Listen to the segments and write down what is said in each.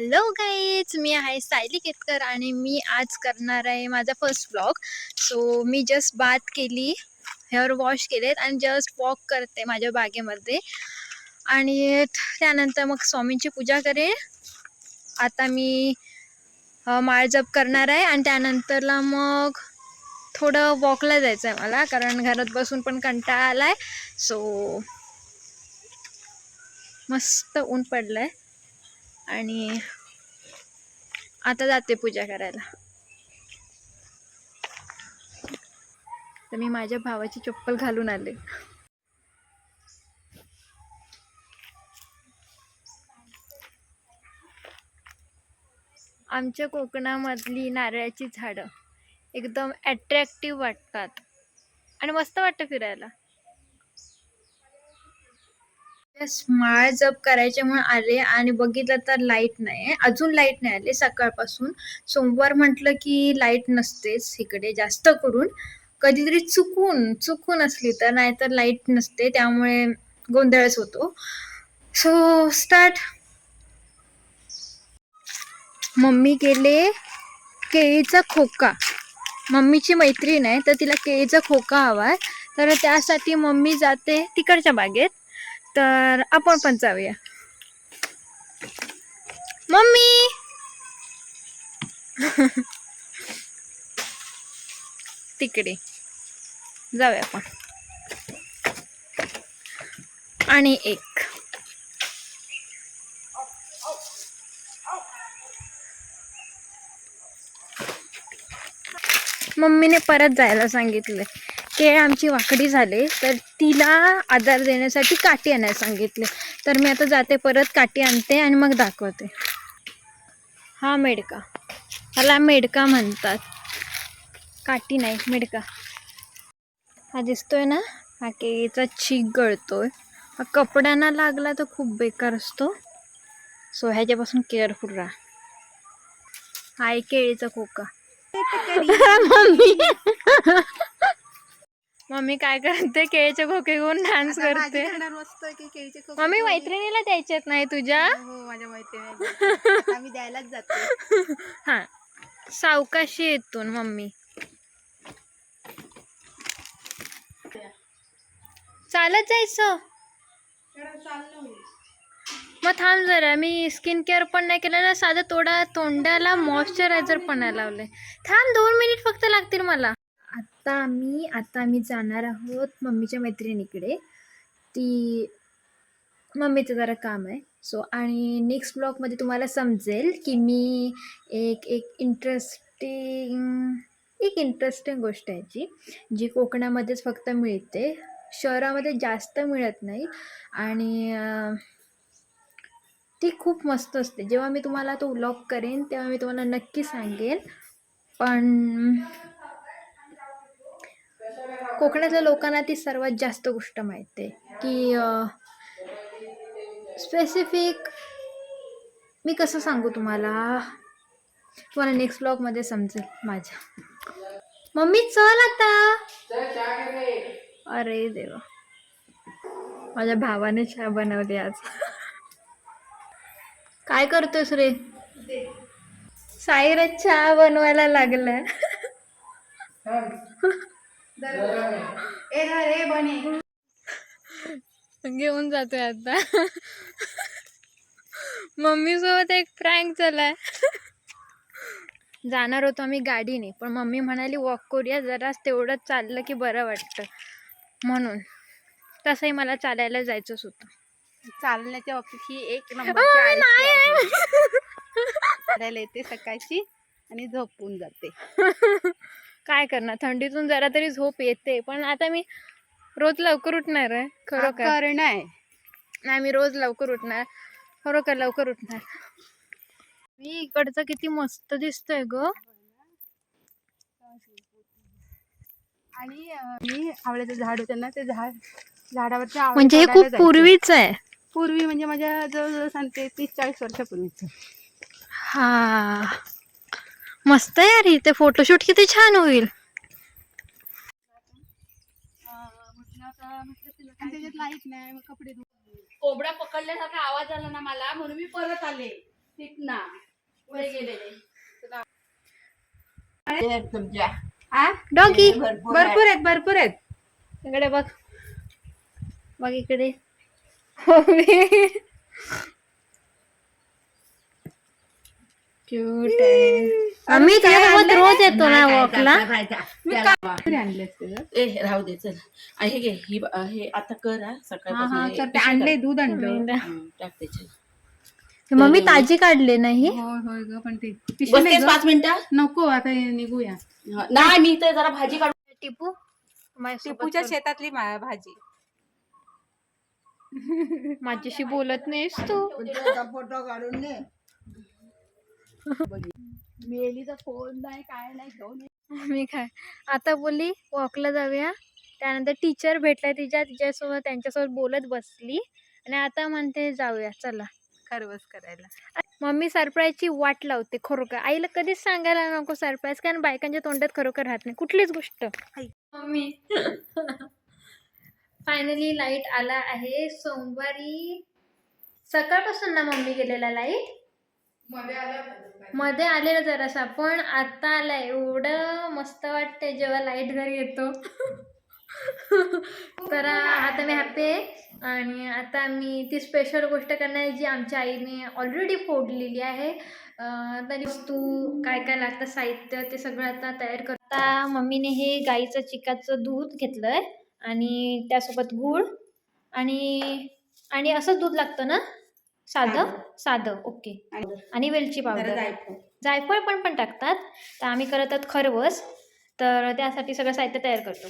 Hello guys, मी आहे सायली केतकर आणि मी आज करणार आहे माझा फर्स्ट व्लॉग. सो मी जस्ट बाथ केली, हेअर वॉश केलेत आणि जस्ट वॉक करते माझ्या बागेमध्ये आणि त्यानंतर मग स्वामींची पूजा करेन. आता मी माळ जप करणार आहे आणि त्यानंतरला मग थोडं वॉकला जायचं आहे मला, कारण घरात बसून पण कंटाळा आला आहे. सो मस्त ऊन पडलं आहे आणि आता जाते पूजा करायला. तर मी माझ्या भावाची चप्पल घालून आले. आमच्या कोकणामधली नारळाची झाडं एकदम अट्रॅक्टिव्ह वाटतात आणि मस्त वाटतं फिरायला. माळ जप करायचे म्हणून आले आणि बघितलं तर लाईट नाही, अजून लाईट नाही आले सकाळपासून. सोमवार म्हटलं की लाईट नसतेच इकडे जास्त करून, कधीतरी चुकून चुकून असली तर, नाहीतर लाईट नसते, त्यामुळे गोंधळच होतो. So start. मम्मी गेले केळीचा खोका. मम्मीची मैत्रीण आहे तर तिला केळीचा खोका हवाय, तर त्यासाठी मम्मी जाते तिकडच्या बागेत. तर आपण पण जाऊया. मम्मी तिकडे जाऊया आपण. आणि एक मम्मीने परत जायला सांगितले. केळ आमची वाकडी झाले तर तिला आधार देण्यासाठी काठी आणायला सांगितले. तर मी आता जाते, परत काठी आणते आणि मग दाखवते. हा मेडका, ह्याला मेडका म्हणतात, काठी नाही मेडका. हा दिसतोय ना, हा केळीचा चीक गळतोय. हा कपड्यांना लागला तर खूप बेकार असतो. सो ह्याच्यापासून केअरफुल राहा. हा एक केळीचा खोका. मम्मी मम्मी काय करते, केळीचे खोके घेऊन डान्स करते. मम्मी मैत्रिणीला द्यायचेत नाही तुझ्या? हो, माझ्या मैत्रिणी मी द्यायलाच जाते. हा, सावकाशी येतून मम्मी. चालत जायचं. मग थांब जरा, मी स्किन केअर पण नाही केलं ना, साधं तोंडाला मॉइश्चरायझर पण नाही लावलंय. थांब, 2 मिनिट फक्त लागतील मला. आता आम्ही जाणार आहोत मम्मीच्या मैत्रिणीकडे. मम्मीचं जरा काम आहे. सो आणि नेक्स्ट ब्लॉगमध्ये तुम्हाला समजेल की मी एक इंटरेस्टिंग गोष्ट आहे जी कोकणामध्येच फक्त मिळते, शहरामध्ये जास्त मिळत नाही आणि ती खूप मस्त असते. जेव्हा मी तुम्हाला तो व्लॉग करेन तेव्हा मी तुम्हाला नक्की सांगेन. पण कोकणातल्या लोकांना ती सर्वात जास्त गोष्ट माहिती आहे की स्पेसिफिक मी कसं सांगू तुम्हाला नेक्स्ट ब्लॉगमध्ये समजेल माझ्या. मम्मी चल आता. अरे देवा, माझ्या भावाने चहा बनवली आज. काय करतोस रे? साईराज चहा बनवायला लागलाय. घेऊन जातोय आता. मम्मी सोबत एक प्रँक झालाय. जाणार होतो आम्ही गाडीने, पण मम्मी म्हणाली वॉक करूया जरा, तेवढंच चाललं की बरं वाटतं म्हणून. तसंही मला चालायला जायचंच होतं. चालण्याच्या बाबतीत ही एक नंबरची आळशी आहे. चालायला येते सकाळची आणि झोपून जाते. काय करणार, थंडीतून जरा तरी झोप येते. पण आता मी रोज लवकर उठणार आहे, खरोखर नाही. मी रोज लवकर उठणार, खरोखर लवकर उठणार. मी इकडचं किती मस्त दिसतंय ग. आणि मी आवळ्याचं झाड होतं ना, ते झाडावरचे आवळे म्हणजे हे खूप पूर्वीच आहे. पूर्वी म्हणजे माझ्या जवळजवळ सांगते 30-40 वर्षापूर्वीच. हा, मस्त आहे यार. इथे फोटोशूट किती छान होईल. त्याच्यात लाईट नाही, मग कपडे कोबडा पकडल्यासारखा आवाज आला ना मला, म्हणून मी परत आले. ना पुढे गेलेले तुमच्या डॉगी भरपूर आहेत इकडे बघ बघ इकडे क्यूट आहे आम्ही त्यासोबत रोज येतो ना वॉकला. आणले ए राहू दे चल आणि हे घे हे आता कर हा सकाळपासून तर ते आणले दूध आणलं टाक त्याच्यात. मम्मी ताजी काढले नाही. होय होय ग पण ते पिशवी बसतेस नाही ग. 5 मिनिटं नको आता निघूया नाही मी तर जरा भाजी काढू. टिपू टिपूच्या शेतातली भाजी माझ्याशी बोलत नाहीस तू. फोटो काढून दे. मेलीचा फोन नाही काय नाही घेऊन ये. मी काय आता बोलली वॉकला जाऊया. त्यानंतर टीचर भेटला तिच्यासोबत त्यांच्यासोबत बोलत बसली आणि आता म्हणते जाऊया चला खरवस करायला. मम्मी सरप्राईजची वाट लावते खरोखर. आईला कधीच सांगायला नको सरप्राईज कारण बायकांच्या तोंडात खरोखर राहत नाही कुठलीच गोष्ट. मम्मी फायनली लाईट आला आहे. सोमवारी सकाळपासून ना मम्मी गेलेला लाईट मध्ये आलेला जरासा पण आता आला. एवढं मस्त वाटते जेव्हा लाईट घरी येतो. तर आता मी हॅपी आहे आणि आता मी ती स्पेशल गोष्ट करणार आहे जी आमच्या आईने ऑलरेडी फोडलेली आहे. तरी वस्तू काय काय लागतं साहित्य ते सगळं आता तयार करता. मम्मीने हे गाईचं चिकाचं दूध घेतलं आहे आणि त्यासोबत गूळ आणि असंच दूध लागतं ना साधं ओके. आणि वेलची पावडर जायफळ पण टाकतात. तर आम्ही करत आहोत खरवस तर त्यासाठी सगळं साहित्य तयार करतो.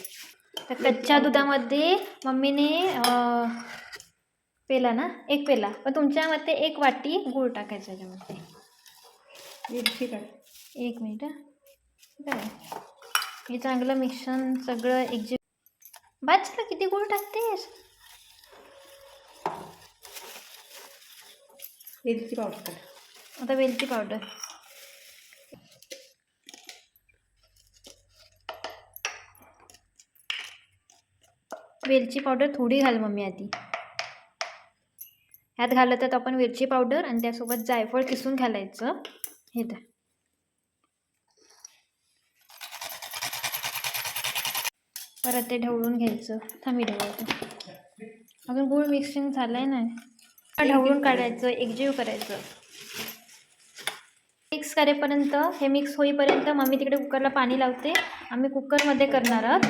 तर कच्च्या दुधामध्ये मम्मीने पेला ना 1 पेला पण तुमच्या मते 1 वाटी गूळ टाकायचं त्याच्यामध्ये. 1 मिनिट काय हे चांगलं मिश्रण सगळं एकजीव. बाजूला किती गूळ टाकतेस. वेलची पावडर आता वेलची पावडर थोडी घाल मम्मी आधी. ह्यात घालतात आपण वेलची पावडर आणि त्यासोबत जायफळ किसून घालायचं. हे तर परत ते ढवळून घ्यायचं. थांबी ढवळतो अजून गूळ मिक्सिंग झालंय ना. ढवळून काढायचं एकजीव करायचं. मिक्स करेपर्यंत हे मिक्स होईपर्यंत मम्मी तिकडे कुकरला पाणी लावते. आम्ही कुकरमध्ये करणार आहोत.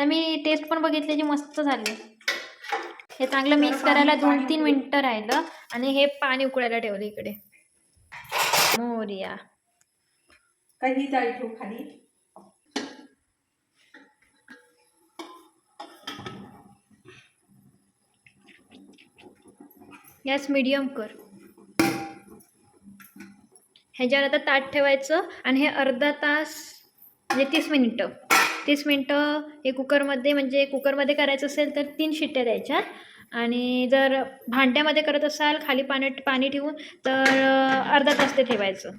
मी टेस्ट पण बघितली जी मस्त झाली. हे चांगलं मिक्स करायला 2-3 मिनटं राहिलं आणि हे पाणी उकळायला ठेवलं इकडे. मोरिया काही जाळी ठेवू खाली. गॅस मीडियम कर. ह्याच्यावर आता ताट ठेवायचं आणि हे अर्धा तास म्हणजे 30 मिनटं हे कुकरमध्ये करायचं असेल तर 3 शिट्ट्या द्यायच्या. आणि जर भांड्यामध्ये करत असाल खाली पाणी ठेवून तर अर्धा तास ते ठेवायचं.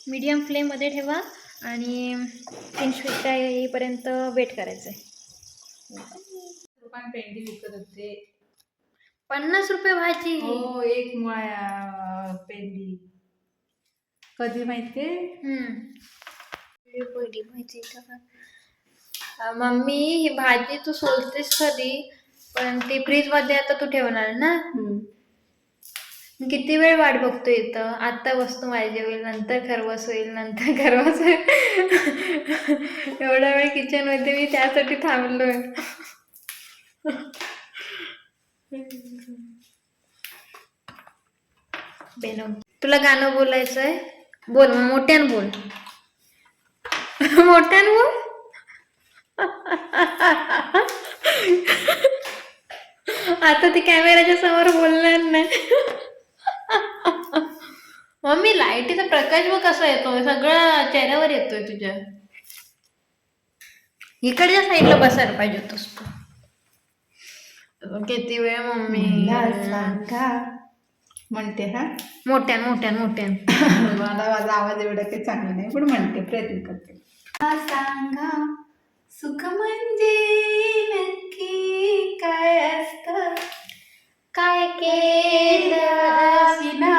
मीडियम फ्लेममध्ये ठेवा आणि 3 शिट्ट्या येईपर्यंत वेट करायचं आहे. पेंडी विकत होते 50 रुपये भाजी. हो 1 मुळा पेंडी कधी माहितीये. मम्मी ही भाजी तू सोलतेस कधी पण ती फ्रीज मध्ये आता तू ठेवणार ना. किती वेळ वाट बघतो इथं. आता वस्तू माझी होईल नंतर खरवस होईल एवढा वेळ किचन मध्ये मी त्यासाठी थांबलोय. तुला गाणं बोलायचंय बोल मोठ्यान बोल. मोठ्यान बोल. आता ते कॅमेराच्या समोर बोलणार नाही. मम्मी लाईटीचा प्रकाश बघ कसा येतोय सगळं चेहऱ्यावर येतोय तुझ्या. इकडच्या साईडला बसायला पाहिजे होतोस तू. किती वेळ मम्मी सांगा म्हणते. हा मोठ्यान मला माझा आवाज एवढा काही चांगला नाही पण म्हणते प्रयत्न करते. सांगा सुख म्हणजे नक्की काय असतं काय केलं विना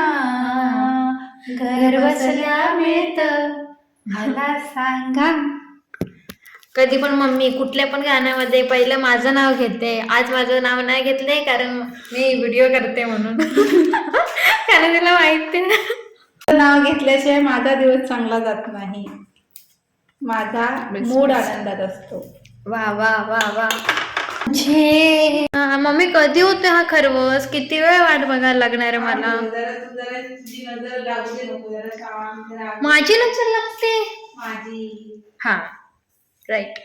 घर बसल्या मिळत मला सांगा. कधी पण मम्मी कुठल्या पण गाण्यामध्ये पहिलं माझं नाव घेते. आज माझं नाव नाही घेतलंय कारण मी व्हिडिओ करते म्हणून. कारण तिला माहिती आहे. नाव घेतल्याशिवाय माझा दिवस चांगला जात नाही. माझा मूड आनंदात असतो. वा वा वा वा. मम्मी कधी होते हा खरवस? किती वेळ वाट बघायला लागणार आहे मला? तुझी नजर लागू दे नको, जरा शांत राहा. माझी नजर लागते. माझी हा राईट.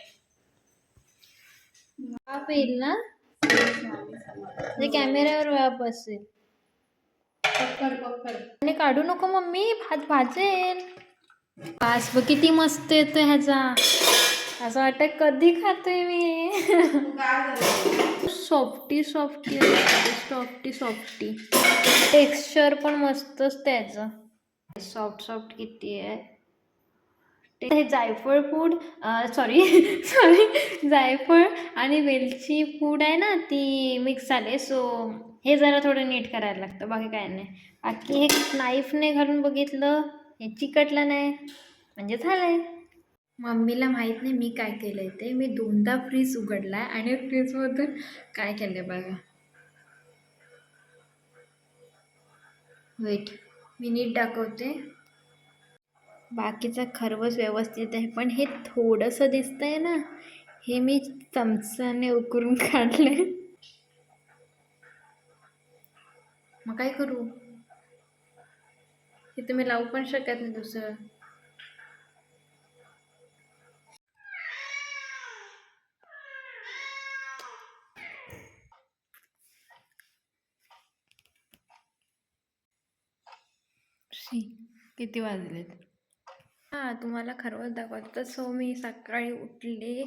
वाफ येईल ना? ते कॅमेऱ्यावर वाफ असेल. पकड. आणि काढू नको मम्मी, भात भाजेल. पास बघ किती मस्त येतोय ह्याचा. असं वाटत कधी खातोय मी. सॉफ्टी टेक्स्चर पण मस्तच त्याचं. सॉफ्ट किती आहे. हे जायफळ पूड जायफळ आणि वेलची पूड आहे ना, ती मिक्स झाले. सो हे जरा थोडं नीट करायला लागतं, बाकी काय नाही. बाकी हे नाईफने घालून बघितलं, हे चिकटलं नाही म्हणजे झालंय. मम्मीला माहीत नाही मी काय केलंय ते. मी 2दा फ्रीज उघडलाय आणि फ्रीजमधून काय केलंय बघा. वेट मी नीट दाखवते. बाकीचा खरवस व्यवस्थित आहे, पण हे थोडंसं दिसतंय ना, हे मी चमच्याने उकरून काढले. मग काय करू? हे तुम्ही लावू पण शकत नाही दुसरं. किती वाजलेत? हां, तुम्हाला खरवस दाखवतं. सो मी सकाळी उठले,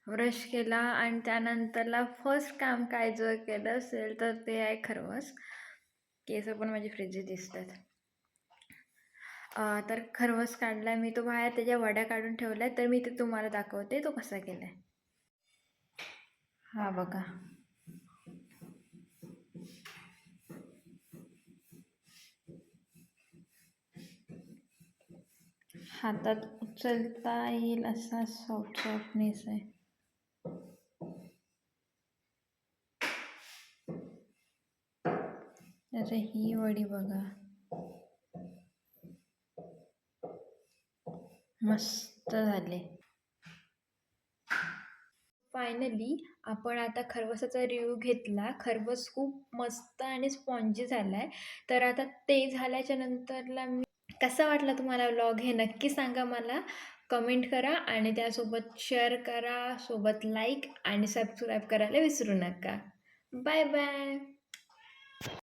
ब्रश केला आणि त्यानंतरला फर्स्ट काम काय जर केलं असेल तर ते आहे खरवस. केस पण माझे फ्रीजी दिसतात. तर खरवस काढला मी, तो बाहेर त्याच्या वड्या काढून ठेवल्या. तर मी ते तुम्हाला दाखवते तो कसा केलाय. हा बघा. हातात उचलता येईल असा सॉफ्टनेस आहे. आता ही वडी बघा, मस्त झाले. फायनली आपण आता खरवसाचा रिव्ह्यू घेतला. खरवस खूप मस्त आणि स्पॉन्जी झालाय. तर आता ते झाल्याच्या नंतरला मी कसा वाटला तुम्हाला व्लॉग हे नक्की सांगा मला. कमेंट करा आणि त्यासोबत शेअर करा, सोबत लाईक आणि सबस्क्राईब करायला विसरू नका. Bye bye.